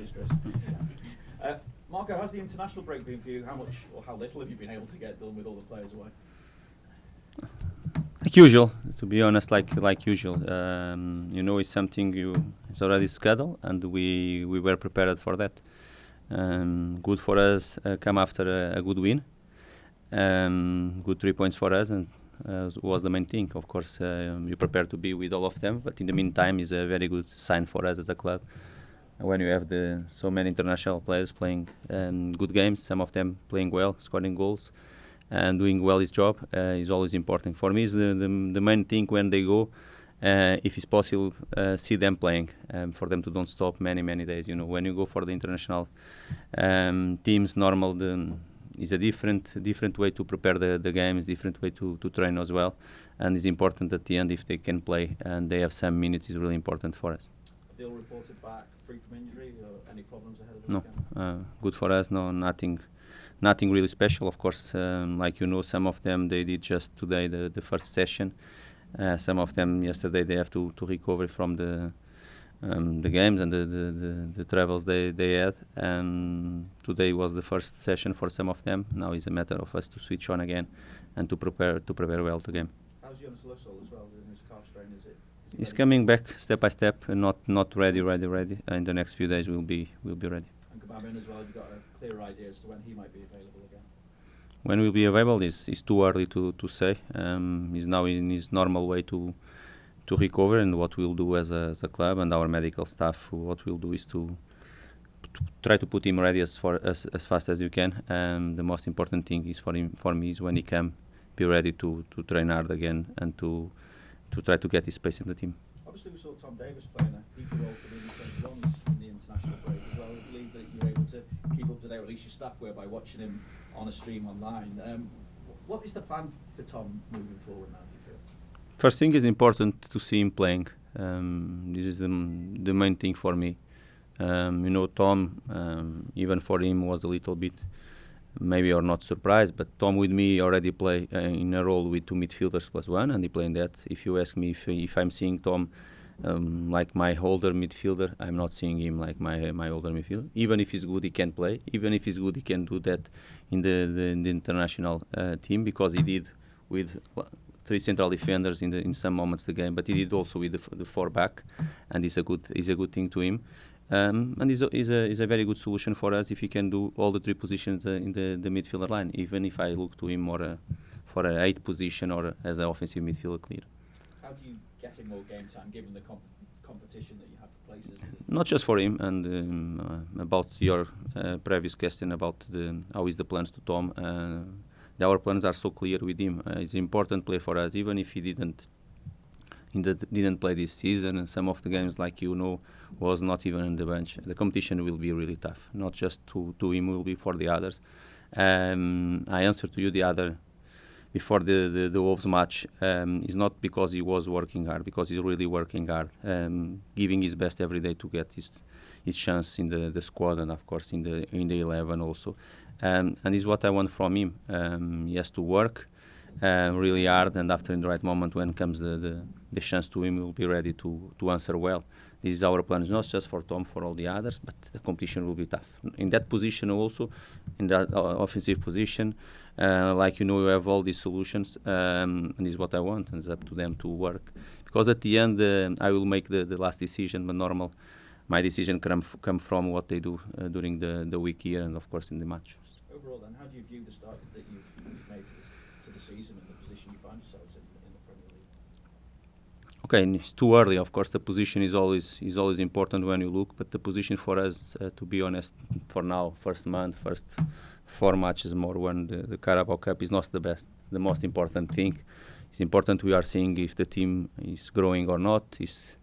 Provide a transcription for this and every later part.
Cheers, Chris. Marco, how's the international break been for you? How much or how little have you been able to get done with all the players away? Like usual, to be honest, like usual. It's something it's already scheduled, and we were prepared for that. Good for us, come after a good win. Good 3 points for us, and was the main thing. Of course, you prepare to be with all of them, but in the meantime, is a very good sign for us as a club. When you have so many international players playing good games, some of them playing well, scoring goals, and doing well his job is always important. For me, is the main thing when they go, if it's possible, see them playing, for them to don't stop many days. When you go for the international teams, is a different way to prepare the games, different way to train as well, and it's important at the end if they can play and they have some minutes is really important for us. They all reported back free from injury or any problems ahead of the weekend? Good for us. No, nothing really special. Of course, some of them they did just today the first session. Some of them yesterday they have to recover from the games and the travels they had. Today was the first session for some of them. Now it's a matter of us to switch on again and to prepare well the game. How's Jonas Lussel as well in his calf strain? He's coming back step by step, not ready. In the next few days we'll be ready. And Gbamin as well. Have you got a clear idea as to when he might be available again? When we'll be available is too early to say. He's now in his normal way to recover, and what we'll do as a club and our medical staff, what we'll do is to try to put him ready as fast as you can. The most important thing is for me is when he can be ready to train hard again and to try to get his space in the team. Obviously, we saw Tom Davies playing a deeper role for the U21s in the international break as well. I believe that you're able to keep up to date, or at least your staff were, by watching him on a stream online. What is the plan for Tom moving forward now, do you feel? First thing is important to see him playing. This is the main thing for me. Tom, even for him, was a little bit maybe or not surprised, but Tom with me already play in a role with two midfielders plus one, and he playing that. If you ask me if I'm seeing Tom like my older midfielder, I'm not seeing him like my older midfielder. Even if he's good, he can play. Even if he's good, he can do that in the international team, because he did with three central defenders in some moments of the game, but he did also with the four back, and it's a good thing to him. And is a very good solution for us if he can do all the three positions in the midfielder line, even if I look to him more for an 8 position or as an offensive midfielder clear. How do you get him more game time given the competition that you have for places? Not just for him, and about your previous question about how is the plans to Tom. Our plans are so clear with him. He's an important player for us, even if he didn't play this season, and some of the games, was not even on the bench. The competition will be really tough, not just to him, will be for the others. I answered to you the other before the Wolves match. It's not because he was working hard, because he's really working hard, giving his best every day to get his chance in the squad, and of course in the 11 also. And is what I want from him. He has to work really hard, and after in the right moment, when comes the chance to him, we'll be ready to answer well. This is our plan, not just for Tom, for all the others, but the competition will be tough. In that position also, in that offensive position, you have all these solutions, and this is what I want, and it's up to them to work. Because at the end, I will make the last decision, but normal, my decision come from what they do during the week here, and of course in the match. Overall then, how do you view the start that you've made to the season and the position you find yourselves in the Premier League? Okay, and it's too early. Of course, the position is always important when you look, but the position for us, to be honest, for now, first 4 matches more when the Carabao Cup is not the best. The most important thing, it's important we are seeing if the team is growing or not, is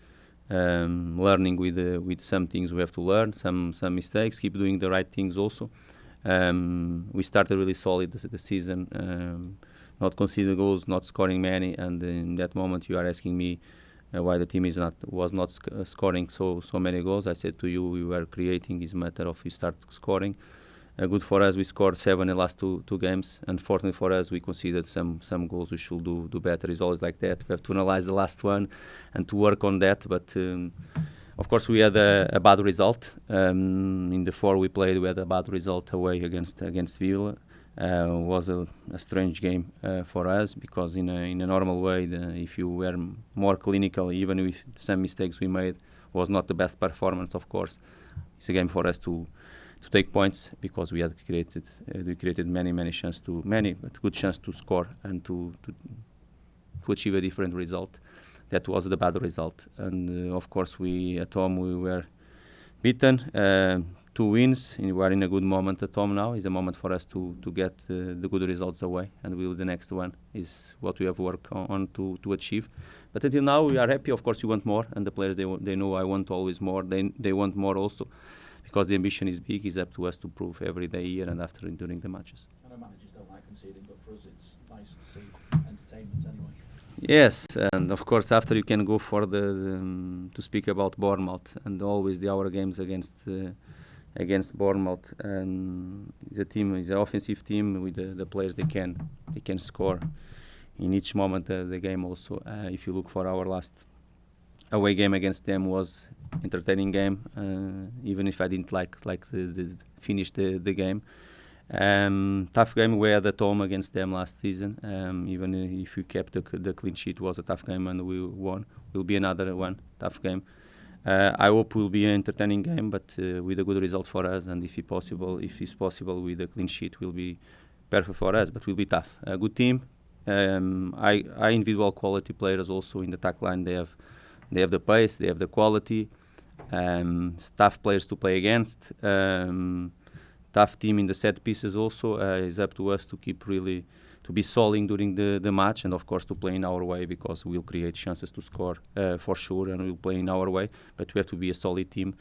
learning with some things we have to learn, some mistakes, keep doing the right things also. We started really solid the season, not conceding goals, not scoring many, and in that moment you are asking me why the team was not scoring so many goals. I said to you, we were creating. It's a matter of we start scoring. Good for us, we scored 7 in the last two games. Unfortunately for us, we conceded some goals. We should do better. It's always like that. We have to analyze the last one and to work on that. But Of course, we had a bad result. In the 4 we played, we had a bad result away against Villa. Was a strange game for us, because in a normal way, if you were more clinical, even with some mistakes we made, was not the best performance. Of course, it's a game for us to take points, because we had created many good chance to score and to achieve a different result. That was the bad result, and of course we at home we were beaten. 2 wins. We are in a good moment at home now. It's a moment for us to get the good results away, and the next one is what we have worked on to achieve. But until now we are happy. Of course, you want more, and the players they know I want always more. They want more also, because the ambition is big. It's up to us to prove every day here and after during the matches. I know managers don't like conceding, but for us it's nice to see entertainment anyway. Yes, and of course after you can go for to speak about Bournemouth, and always our games against Bournemouth, and the team is an offensive team with the players they can score in each moment of the game. Also, if you look for our last away game against them, was entertaining game, even if I didn't like the finish the game. Tough game. We had at home against them last season. Even if we kept the clean sheet, was a tough game and we won. Will be another one tough game. I hope will be an entertaining game, but with a good result for us. And if it's possible, with a clean sheet, will be perfect for us. But will be tough. A good team. I individual quality players also in the attack line. They have the pace. They have the quality. Tough players to play against. Tough team in the set pieces also. It's up to us to keep really to be solid during the match, and of course to play in our way, because we'll create chances to score for sure, and we'll play in our way. But we have to be a solid team.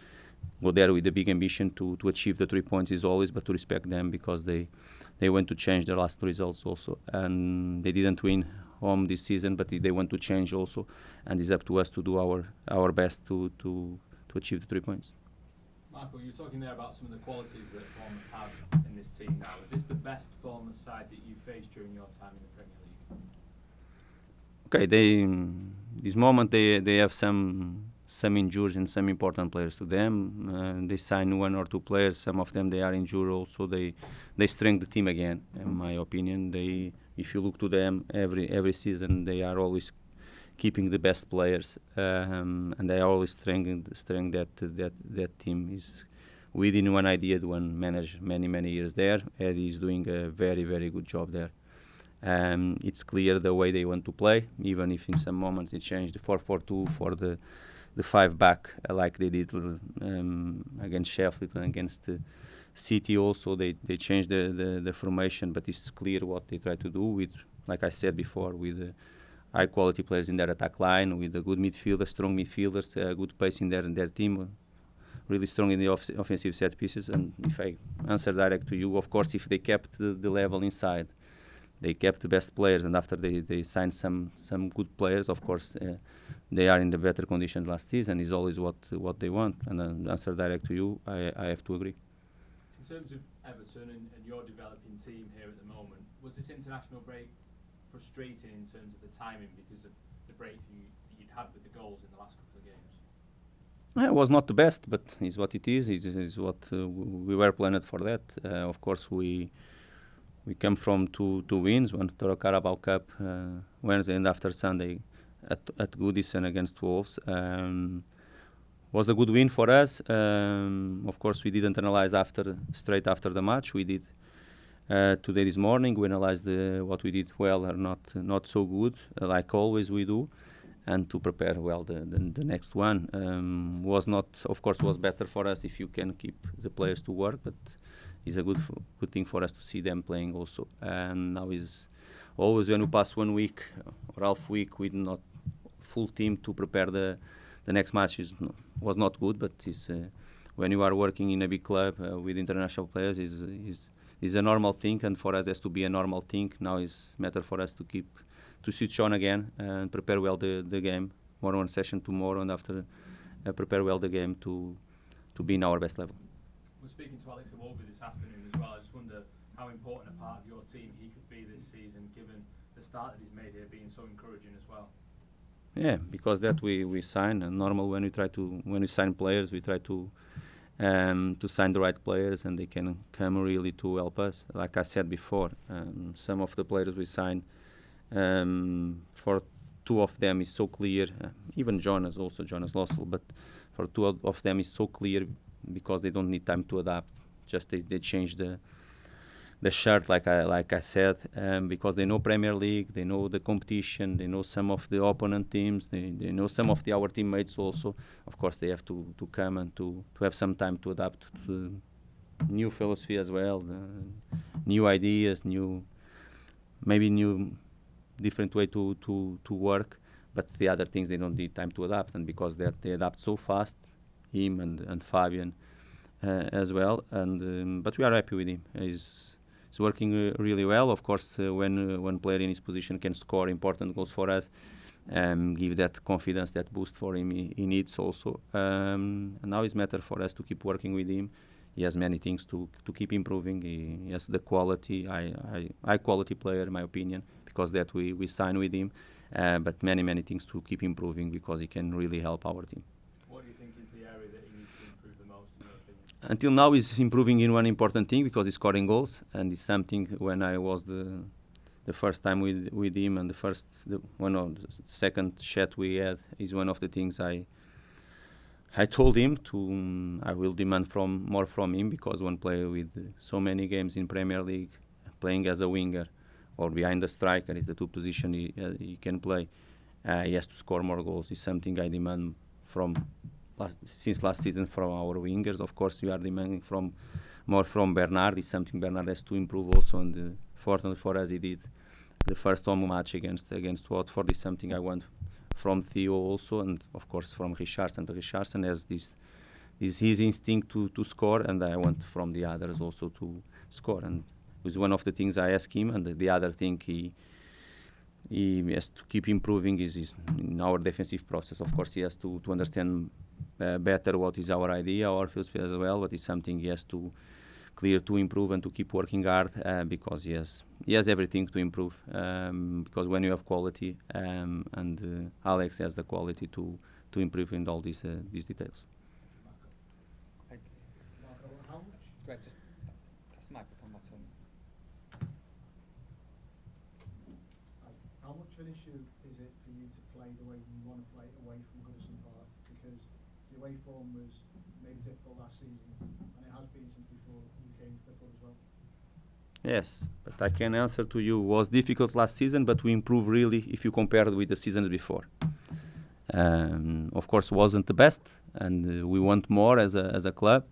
Go there with a big ambition to achieve the 3 points is always, but to respect them, because they want to change their last results also, and they didn't win home this season, but they want to change also, and it's up to us to do our best to achieve the 3 points. Marco, you were talking there about some of the qualities that Bournemouth have in this team now. Is this the best Bournemouth side that you've faced during your time in the Premier League? Okay, this moment they have some injuries and some important players to them. They sign 1 or 2 players. Some of them they are injured also. They strengthen the team again. In my opinion, if you look to them every season, they are always keeping the best players, and they are always strengthening that team. Is within one idea, one manager many years there. Eddie is doing a very good job there. It's clear the way they want to play, even if in some moments they changed the 4-4-2 for the 5 back, like they did against Sheffield and against City. Also, they changed the formation, but it's clear what they try to do with, like I said before, with high quality players in their attack line, with a good midfielder, strong midfielders, good pace in their team, really strong in the offensive set pieces. And if I answer direct to you, of course, if they kept the level inside, they kept the best players, and after they signed some good players, of course, they are in the better condition last season. Is always what they want. And answer direct to you, I have to agree. In terms of Everton and your developing team here at the moment, was this international break frustrating in terms of the timing because of the break that you'd had with the goals in the last couple of games? It was not the best, but it's what it is. It's what we were planned for that. Of course, we come from two wins, one to the Carabao Cup Wednesday and after Sunday at Goodison against Wolves. Was a good win for us. Of course, we didn't analyze straight after the match. We did today this morning. We analyzed what we did well or not so good, like always we do, and to prepare well the next one. Was better for us if you can keep the players to work, but it's a good thing for us to see them playing also. And now is always when we pass 1 week or half week with not full team to prepare the next match was not good, but when you are working in a big club with international players is a normal thing, and for us has to be a normal thing. Now it's matter for us to switch on again and prepare well the game. One session tomorrow, and after prepare well the game to be in our best level. We're speaking to Alex Iwobi this afternoon as well. I just wonder how important a part of your team he could be this season, given the start that he's made here being so encouraging as well. Yeah, because that we sign, and normal when we sign players, we try to sign the right players, and they can come really to help us. Like I said before, some of the players we sign, for two of them is so clear, even Jonas Lossell, but for two of them is so clear because they don't need time to adapt. Just they change the shirt, like I said, because they know Premier League, they know the competition, they know some of the opponent teams, they know some of our teammates also. Of course, they have to come and to have some time to adapt to new philosophy as well, new ideas, maybe new different way to work. But the other things they don't need time to adapt, and because they adapt so fast, him and Fabian as well. And but we are happy with him. He's working really well. Of course, when player in his position can score important goals for us, give that confidence, that boost for him he needs also. And now it's matter for us to keep working with him. He has many things to keep improving. He has the quality, high quality player in my opinion, because that we sign with him. But many things to keep improving because he can really help our team. What do you think is the area that he needs to improve the most, in your opinion? Until now, he's improving in one important thing because he's scoring goals, and it's something when I was the first time with him, and the second chat we had is one of the things I told him I will demand more from him, because one player with so many games in Premier League, playing as a winger or behind the striker, is the two positions he can play. He has to score more goals. It's something I demand since last season from our wingers. Of course, we are demanding more from Bernard. It's something Bernard has to improve also, and fortunately for us, he did. The first home match against Watford is something I want from Theo also, and of course from Richarlison. But Richarlison has this his instinct to score, and I want from the others also to score. And it was one of the things I asked him, and the other thing he has to keep improving is in our defensive process. Of course, he has to understand better what is our idea, our philosophy as well, but it's something he has to improve and to keep working hard, because he has everything to improve, because when you have quality, and Alex has the quality to improve in all these details. Thank you. Marco, how much? Greg, just pass the microphone back to him. How much of an issue is it for you to play the way you want to play away from Goodison Park? Because the away form was maybe difficult last season, and it has been since before you came to the club as well. Yes, but I can answer to you. It was difficult last season, but we improved really if you compare it with the seasons before. Of course, wasn't the best, and we want more as a club,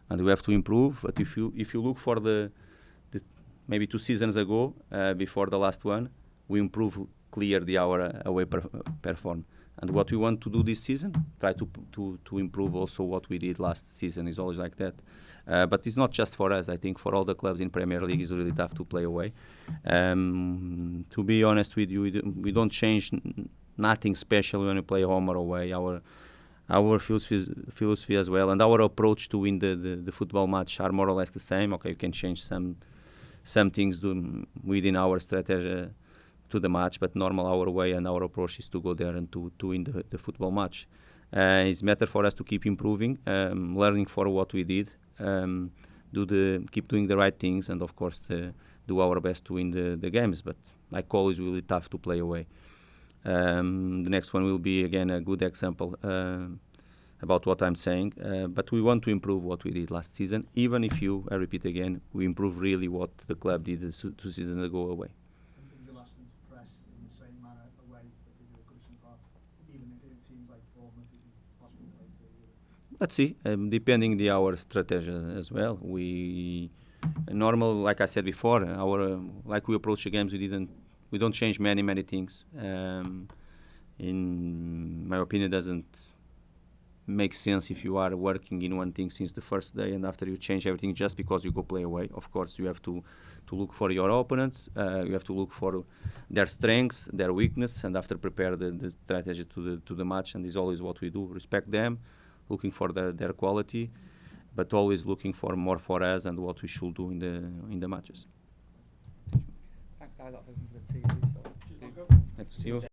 and we have to improve. But if you look for the maybe 2 seasons ago, before the last one, we improved clearly our away perform. And what we want to do this season, try to improve also what we did last season. Is always like that. But it's not just for us. I think for all the clubs in Premier League, it's really tough to play away. To be honest with you, we don't change nothing special when we play home or away. Our philosophy as well, and our approach to win the football match are more or less the same. Okay, you can change some things within our strategy to the match, but normal our way and our approach is to go there and to win the football match. It's matter for us to keep improving, learning for what we did, keep doing the right things, and of course do our best to win the games. But like always, really tough to play away. The next one will be again a good example about what I'm saying. But we want to improve what we did last season, even if I repeat again, we improve really what the club did 2 seasons ago away. You'll ask them to press in the same manner away that they do at Goodison Park, even if it seems like Bournemouth isn't possible to play for you. Let's see, depending our strategy as well. We normal, like I said before, like we approach the games, we don't change many things. In my opinion, doesn't make sense if you are working in one thing since the first day and after you change everything just because you go play away. Of course, you have to look for your opponents. You have to look for their strengths, their weakness, and after prepare the strategy to the match. And this is always what we do: respect them, looking for their quality, but always looking for more for us and what we should do in the matches. Thanks, guys. That's open for the TV. So Nice to see you.